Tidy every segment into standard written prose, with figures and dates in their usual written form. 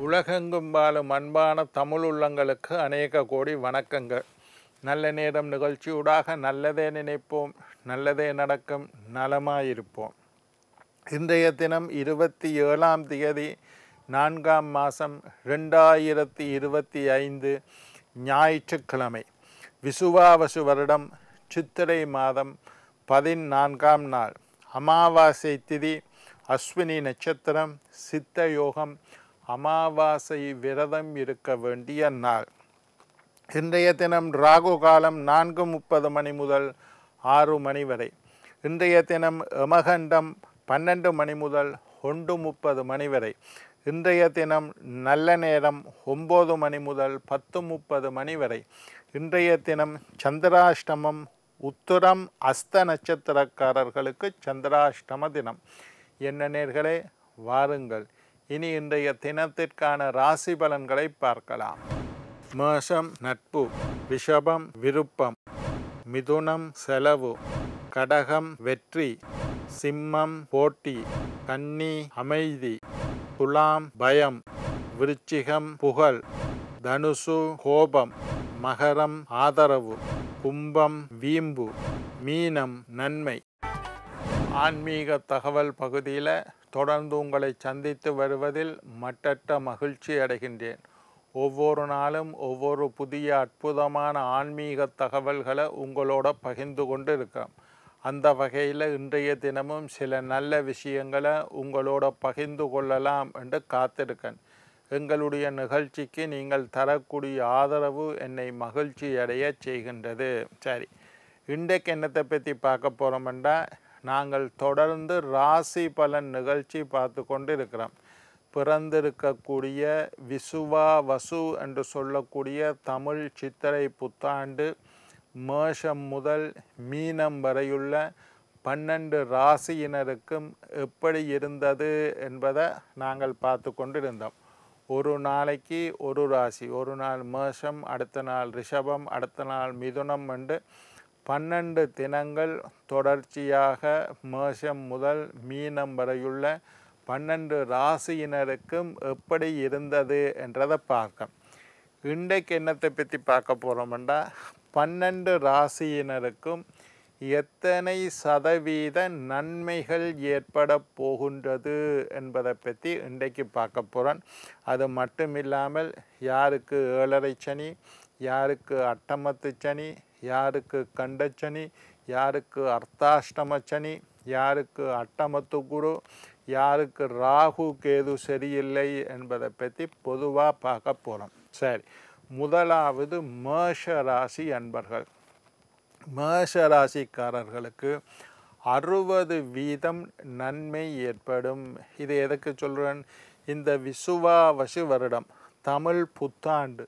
உலகெங்கும் வாழும் அன்பான தமிழ் உள்ளங்களுக்கு அநேக கோடி வணக்கங்கள். நல்ல நேரம் நிகழ்ச்சியூடாக நல்லதே நினைப்போம், நல்லதே நடக்கும், நலமாயிருப்போம். இன்றைய தினம் 27ஆம் தேதி 4ஆம் மாதம் 2025 ஞாயிற்றுக்கிழமை. விசுவாவசு வருடம் சித்திரை மாதம் 14ஆம் நாள். அமாவாசை திதி, அஸ்வினி நட்சத்திரம், சித்த யோகம், அமாவாசை விரதம் இருக்க வேண்டிய நாள். இன்றைய தினம் ராகு காலம் 4:30 மணி முதல் 6 மணி வரை. இன்றைய தினம் யமகண்டம் 12 மணி முதல் 1:30 மணி வரை. இன்றைய தினம் நல்ல நேரம் 9 மணி முதல் 10:30 மணி வரை. இன்றைய தினம் சந்திராஷ்டமம். உத்திரம் அஸ்த நட்சத்திரக்காரர்களுக்கு சந்திராஷ்டம தினம். என்ன நேர்களே, வாருங்கள் இனி இன்றைய தினத்திற்கான ராசி பலன்களை பார்க்கலாம். மேஷம் நட்பு, ரிஷபம் விருப்பம், மிதுனம் செலவு, கடகம் வெற்றி, சிம்மம் போட்டி, கன்னி அமைதி, துலாம் பயம், விருச்சிகம் புகழ், தனுசு கோபம், மகரம் ஆதரவு, கும்பம் வீம்பு, மீனம் நன்மை. ஆன்மீக தகவல் பகுதியில் தொடர்ந்து உங்களை சந்தித்து வருவதில் மட்டற்ற மகிழ்ச்சி அடைகின்றேன். ஒவ்வொரு நாளும் ஒவ்வொரு புதிய அற்புதமான ஆன்மீக தகவல்களை உங்களோட பகிர்ந்து கொண்டு இருக்கேன். அந்த வகையில் இன்றைய தினமும் சில நல்ல விஷயங்களை உங்களோட பகிர்ந்து கொள்ளலாம் என்று காத்திருக்கேன். எங்களுடைய நிகழ்ச்சிக்கு நீங்கள் தரக்கூடிய ஆதரவு என்னை மகிழ்ச்சி அடைய செய்கின்றது. சரி, இன்றைக்கு என்னத்தை பற்றி பார்க்க போகிறோம்னா, நாங்கள் தொடர்ந்து ராசி பலன் நிகழ்ச்சி பார்த்து கொண்டு இருக்கிறோம். பிறந்திருக்கக்கூடிய விசுவாவசு என்று சொல்லக்கூடிய தமிழ் சித்திரை புத்தாண்டு மேஷம் முதல் மீனம் வரையுள்ள 12 ராசியினருக்கும் எப்படி இருந்தது என்பதை நாங்கள் பார்த்து கொண்டிருந்தோம். ஒரு நாளைக்கு ஒரு ராசி, ஒரு நாள் மேஷம், அடுத்த நாள் ரிஷபம், அடுத்த நாள் மிதுனம் என்று 12 தினங்கள் தொடர்ச்சியாக மேஷம் முதல் மீனம் வரையுள்ள 12 ராசியினருக்கும் எப்படி இருந்தது என்றதை பார்க்க. இன்றைக்கு என்னத்தை பற்றி பார்க்க போகிறோம்னா, 12 ராசியினருக்கும் எத்தனை சதவீத நன்மைகள் ஏற்பட போகின்றது என்பதை பற்றி இன்றைக்கு பார்க்க போகிறோம். அது மட்டும் இல்லாமல் யாருக்கு 7.5 சனி, யாருக்கு அட்டமத்து சனி, யாருக்கு கண்டச்சனி, யாருக்கு அர்த்தாஷ்டம சனி, யாருக்கு அட்டமத்து குரு, யாருக்கு ராகு கேது சரியில்லை என்பதை பற்றி பொதுவாக பார்க்க போகிறோம். சரி, முதலாவது மேஷ ராசி அன்பர்கள். மேஷ ராசிக்காரர்களுக்கு 60% நன்மை ஏற்படும். இது எதுக்கு சொல்கிறேன்? இந்த விசுவாவசு வருடம் தமிழ் புத்தாண்டு,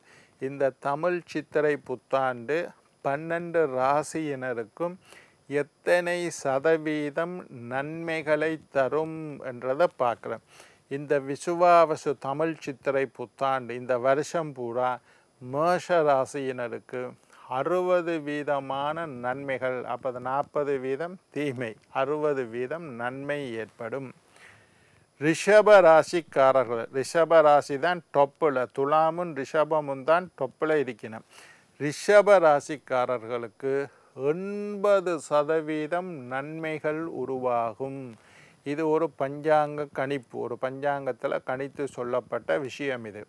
இந்த தமிழ் சித்திரை புத்தாண்டு 12 ராசியினருக்கும் எத்தனை சதவீதம் நன்மைகளை தரும் என்றதை பார்க்குறேன். இந்த விசுவாவசு தமிழ் சித்திரை புத்தாண்டு இந்த வருஷம் பூரா மேஷ ராசியினருக்கு 60% நன்மைகள், அப்போ 40% தீமை, 60% நன்மை ஏற்படும். ரிஷப ராசிக்காரர்கள், ரிஷப ராசி தான் டொப்பில், துலாமும் ரிஷபமும் தான் டொப்பில் இருக்கணும். ரிஷப ராசிக்காரர்களுக்கு 80% நன்மைகள் உருவாகும். இது ஒரு பஞ்சாங்க கணிப்பு, ஒரு பஞ்சாங்கத்தில் கணித்து சொல்லப்பட்ட விஷயம். இது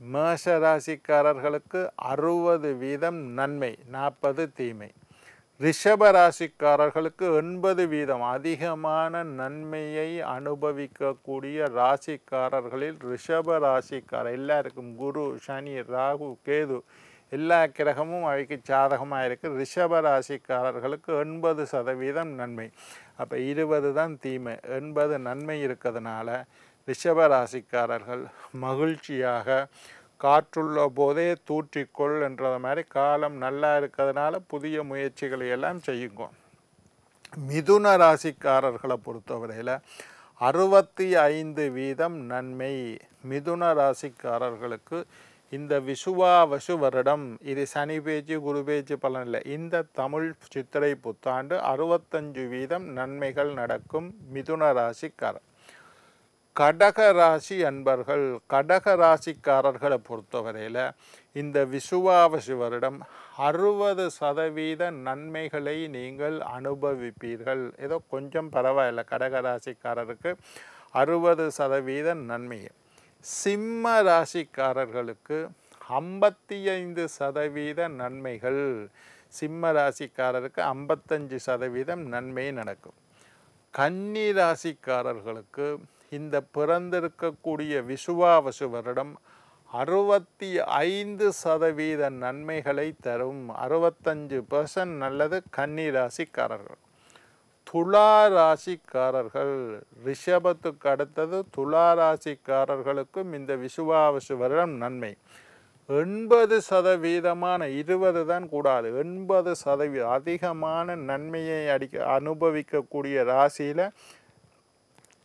மேஷ ராசிக்காரர்களுக்கு 60% நன்மை, 40 தீமை. ரிஷப ராசிக்காரர்களுக்கு 80% அதிகமான நன்மையை அனுபவிக்கக்கூடிய ராசிக்காரர்களில் ரிஷப ராசிக்காரர். எல்லாருக்கும் குரு, சனி, ராகு, கேது எல்லா கிரகமும் அவைக்கு சாதகமாக இருக்குது. ரிஷப ராசிக்காரர்களுக்கு 80% நன்மை. அப்போ 20 தான் தீமை, 80 நன்மை இருக்கிறதுனால ரிஷப ராசிக்காரர்கள் மகிழ்ச்சியாக காற்றுள்ள போதே தூற்றிக்கொள் என்ற மாதிரி காலம் நல்லா இருக்கிறதுனால புதிய முயற்சிகளை எல்லாம் செய்யுங்க. மிதுன ராசிக்காரர்களை பொறுத்தவரையில் 65% நன்மை. மிதுன ராசிக்காரர்களுக்கு இந்த விசுவாவசு வருடம், இது சனி பேச்சு குரு பேச்சு பலன் இல்லை, இந்த தமிழ் சித்திரை புத்தாண்டு 65% நன்மைகள் நடக்கும் மிதுன ராசிக்காரர். கடக ராசி அன்பர்கள், கடக ராசிக்காரர்களை பொறுத்தவரையில் இந்த விசுவாவசு வருடம் 60% நன்மைகளை நீங்கள் அனுபவிப்பீர்கள். ஏதோ கொஞ்சம் பரவாயில்லை, கடக ராசிக்காரருக்கு 60% நன்மை. சிம்ம ராசிக்காரர்களுக்கு 55% நன்மைகள். சிம்ம ராசிக்காரருக்கு 55% நன்மை நடக்கும். கன்னி ராசிக்காரர்களுக்கு இந்த பிறந்திருக்கக்கூடிய விசுவாவசு வருடம் 65% நன்மைகளை தரும். 65% நல்லது கன்னி ராசிக்காரர்கள். துலா ராசிக்காரர்கள், ரிஷபத்துக்கு அடுத்தது துலா ராசிக்காரர்களுக்கும் இந்த விசுவாவசு வருடம் நன்மை. 80% 20 தான் கூடாது, 80% அதிகமான நன்மையை அனுபவிக்கக்கூடிய ராசியில்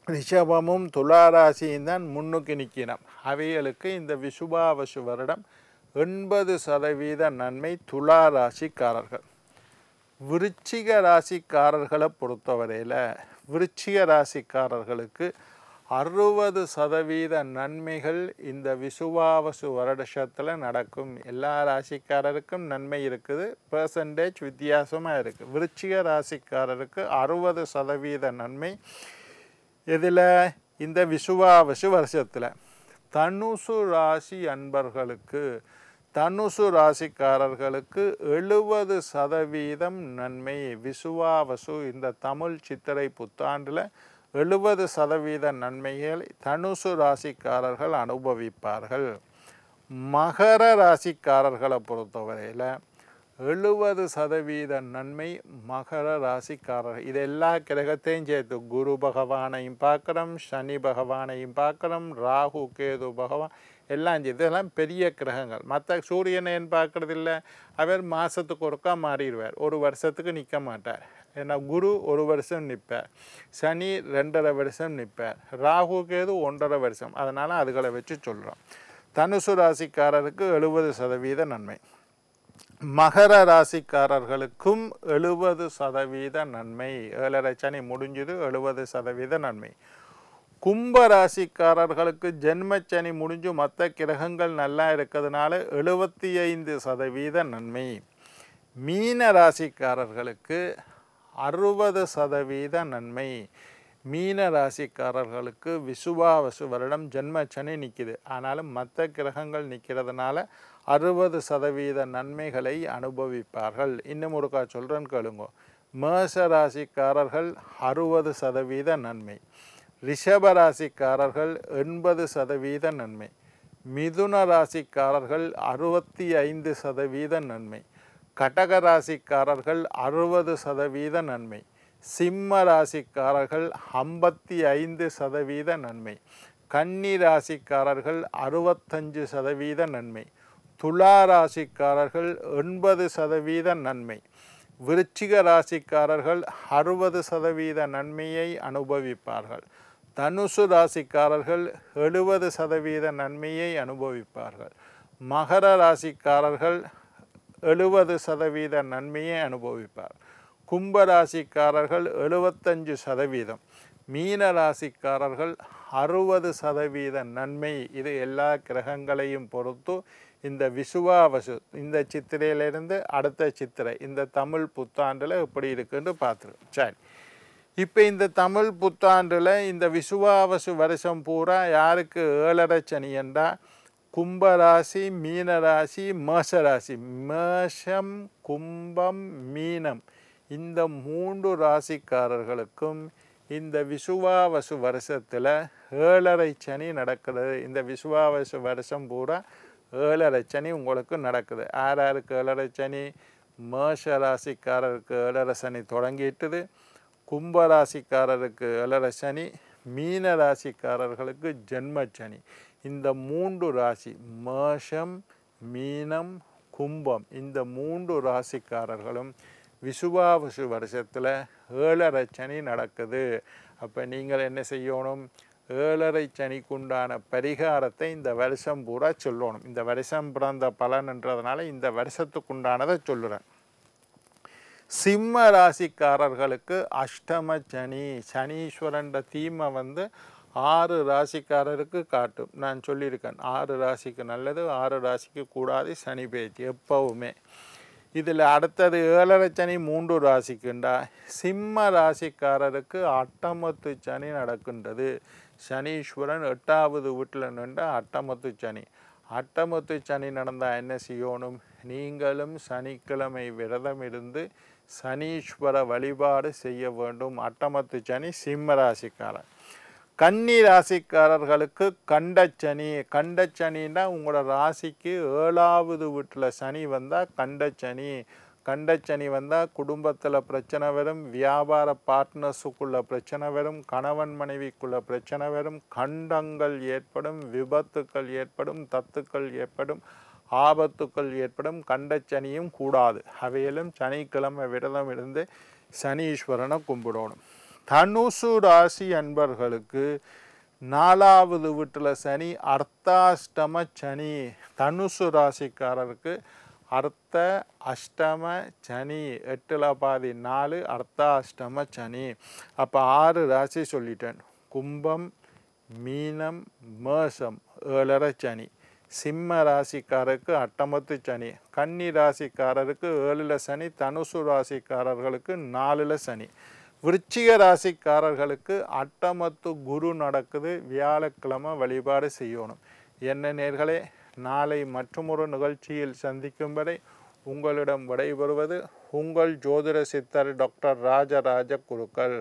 ரிஷபமும் துலா ராசியும் தான் முன்னுக்கு நிற்கணும். அவைகளுக்கு இந்த விசுவாவசு வருடம் 80% நன்மை நன்மை துலா ராசிக்காரர்கள். விருச்சிக ராசிக்காரர்களை பொறுத்தவரையில் விருச்சிக ராசிக்காரர்களுக்கு 60% நன்மைகள் இந்த விசுவாவசு வருடத்தில் நடக்கும். எல்லா ராசிக்காரருக்கும் நன்மை இருக்குது, பெர்சன்டேஜ் வித்தியாசமாக இருக்குது. விருச்சிக ராசிக்காரருக்கு 60% நன்மை. இதில் இந்த விசுவாவசு வருஷத்தில் தனுசு ராசி அன்பர்களுக்கு, தனுசு ராசிக்காரர்களுக்கு 70% நன்மை. விசுவாவசு இந்த தமிழ் சித்திரை புத்தாண்டில் 70% நன்மைகளை தனுசு ராசிக்காரர்கள் அனுபவிப்பார்கள். மகர ராசிக்காரர்களை பொறுத்தவரையில் 70% நன்மை மகர ராசிக்காரர்கள். இது எல்லா கிரகத்தையும் சேர்த்து குரு பகவானையும் பார்க்குறோம், சனி பகவானையும் பார்க்குறோம், ராகு கேது பகவான் எல்லாம் சேர்த்து. இதெல்லாம் பெரிய கிரகங்கள். மற்ற சூரியனைன்னு பார்க்குறதில்ல, அவர் மாதத்துக்கு ஒருக்கா மாறிடுவார், ஒரு வருஷத்துக்கு நிற்க மாட்டார். ஏன்னா குரு ஒரு வருஷம் நிற்பார், சனி 2.5 வருஷம் நிற்பார், ராகு கேது 1.5 வருஷம். அதனால் அதுகளை வச்சு சொல்கிறோம். தனுசு ராசிக்காரருக்கு 70% நன்மை. மகர ராசிக்காரர்களுக்கும் 70% நன்மை. 7.5 சனி முடிஞ்சது, 70% நன்மை. கும்ப ராசிக்காரர்களுக்கு ஜென்மச்சனி முடிஞ்சு மற்ற கிரகங்கள் நல்லா இருக்கிறதுனால 75% நன்மை. மீன ராசிக்காரர்களுக்கு 60% நன்மை. மீன ராசிக்காரர்களுக்கு விசுவாவசு வருடம் ஜென்மச்சனி நிற்கிது, ஆனாலும் மற்ற கிரகங்கள் நிற்கிறதுனால 60% நன்மைகளை அனுபவிப்பார்கள். இன்னும் ஒருக்கா சொல்கிறேன்னு கேளுங்க. மேஷ ராசிக்காரர்கள் 60% நன்மை. ரிஷப ராசிக்காரர்கள் 80% நன்மை. மிதுன ராசிக்காரர்கள் 65% நன்மை. கடக ராசிக்காரர்கள் 60% நன்மை. சிம்ம ராசிக்காரர்கள் 55% நன்மை. கன்னி ராசிக்காரர்கள் 65% நன்மை. துலா ராசிக்காரர்கள் 80% நன்மை. விருச்சிக ராசிக்காரர்கள் 60% நன்மையை அனுபவிப்பார்கள். தனுசு ராசிக்காரர்கள் 70% நன்மையை அனுபவிப்பார்கள். மகர ராசிக்காரர்கள் 70% நன்மையை அனுபவிப்பார். கும்ப ராசிக்காரர்கள் 75%. மீன ராசிக்காரர்கள் 60% நன்மை. இது எல்லா கிரகங்களையும் பொறுத்து இந்த விசுவாவசு இந்த சித்திரையிலிருந்து அடுத்த சித்திரை இந்த தமிழ் புத்தாண்டில் எப்படி இருக்குன்னு பார்த்துருக்கோம். சரி, இப்போ இந்த தமிழ் புத்தாண்டில் இந்த விசுவாவசு வருஷம் பூரா யாருக்கு 7.5 சனி என்றால் கும்பராசி, மீனராசி, மேஷராசி. மேஷம், கும்பம், மீனம் இந்த 3 ராசிக்காரர்களுக்கும் இந்த விசுவாவசு வருஷத்தில் 7.5 சனி நடக்கிறது. இந்த விசுவாவசு வருஷம் பூரா 7.5 சனி உங்களுக்கு நடக்குது. யாருக்கு 7.5 சனி? மேஷ ராசிக்காரருக்கு 7.5 சனி தொடங்கிட்டுது. கும்பராசிக்காரருக்கு 7.5 சனி, மீன ராசிக்காரர்களுக்கு ஜென்மச்சனி. இந்த 3 ராசி மேஷம், மீனம், கும்பம் இந்த 3 ராசிக்காரர்களும் விசுவாவசு வருஷத்தில் 7.5 சனி நடக்குது. அப்போ நீங்கள் என்ன செய்யணும்? 7.5 சனிக்குண்டான பரிகாரத்தை இந்த வருஷம் பூரா சொல்லணும். இந்த வருஷம் பிறந்த பலன்ன்றதுனால இந்த வருஷத்துக்குண்டானதை சொல்லுறேன். சிம்ம ராசிக்காரர்களுக்கு அஷ்டம சனி, சனீஸ்வரன் தீமை 6 ராசிக்காரருக்கு காட்டும். நான் சொல்லியிருக்கேன் 6 ராசிக்கு நல்லது, 6 ராசிக்கு கூடாது சனி பெயர்ச்சி எப்பவுமே. இதில் அடுத்தது 7.5 சனி 3 ராசிக்குண்டா சிம்ம ராசிக்காரருக்கு அட்டமத்து சனி நடக்கின்றது. சனீஸ்வரன் 8வது வீட்டில் நின்று அட்டமத்து சனி. அட்டமத்து சனி நடந்தால் என்ன செய்யணும்? நீங்களும் சனிக்கிழமை விரதம் இருந்து சனீஸ்வர வழிபாடு செய்ய வேண்டும். அட்டமத்து சனி சிம்ம ராசிக்காரர். கன்னி ராசிக்காரர்களுக்கு கண்டச்சனி. கண்டச்சனின்னா உங்களோட ராசிக்கு 7வது வீட்டில் சனி வந்தால் கண்டச்சனி. கண்டச்சனி வந்தால் குடும்பத்தில் பிரச்சனை வரும், வியாபார பார்ட்னர்ஸுக்குள்ள பிரச்சனை வரும், கணவன் மனைவிக்குள்ள பிரச்சனை வரும், கண்டங்கள் ஏற்படும், விபத்துக்கள் ஏற்படும், தத்துக்கள் ஏற்படும், ஆபத்துக்கள் ஏற்படும். கண்டச்சனியும் கூடாது. அவையிலும் சனிக்கிழமை விரதம் இருந்து சனீஸ்வரனை கும்பிடணும். தனுசு ராசி அன்பர்களுக்கு 4வது வீட்டில் சனி அர்த்தாஷ்டம சனி. தனுசு ராசிக்காரருக்கு அர்த்த அஷ்டம சனி 8ல் பாதி 4 அர்த்தாஷ்டம சனி. அப்போ 6 ராசி சொல்லிட்டேன். கும்பம், மீனம், மேஷம் 7.5 சனி. சிம்ம ராசிக்காரருக்கு அட்டமத்து சனி. கன்னி ராசிக்காரருக்கு 7ல் சனி. தனுசு ராசிக்காரர்களுக்கு 4ல் சனி. விருச்சிக ராசிக்காரர்களுக்கு அட்டமத்து குரு நடக்குது. வியாழக்கிழமை வழிபாடு செய்யணும். என்ன நேர்களே, நாளை மற்றொரு நிகழ்ச்சியில் சந்திக்கும் வரை உங்களிடம் விடைபெறுவது உங்கள் ஜோதிட சித்தர் டாக்டர் ராஜராஜ குருக்கள்.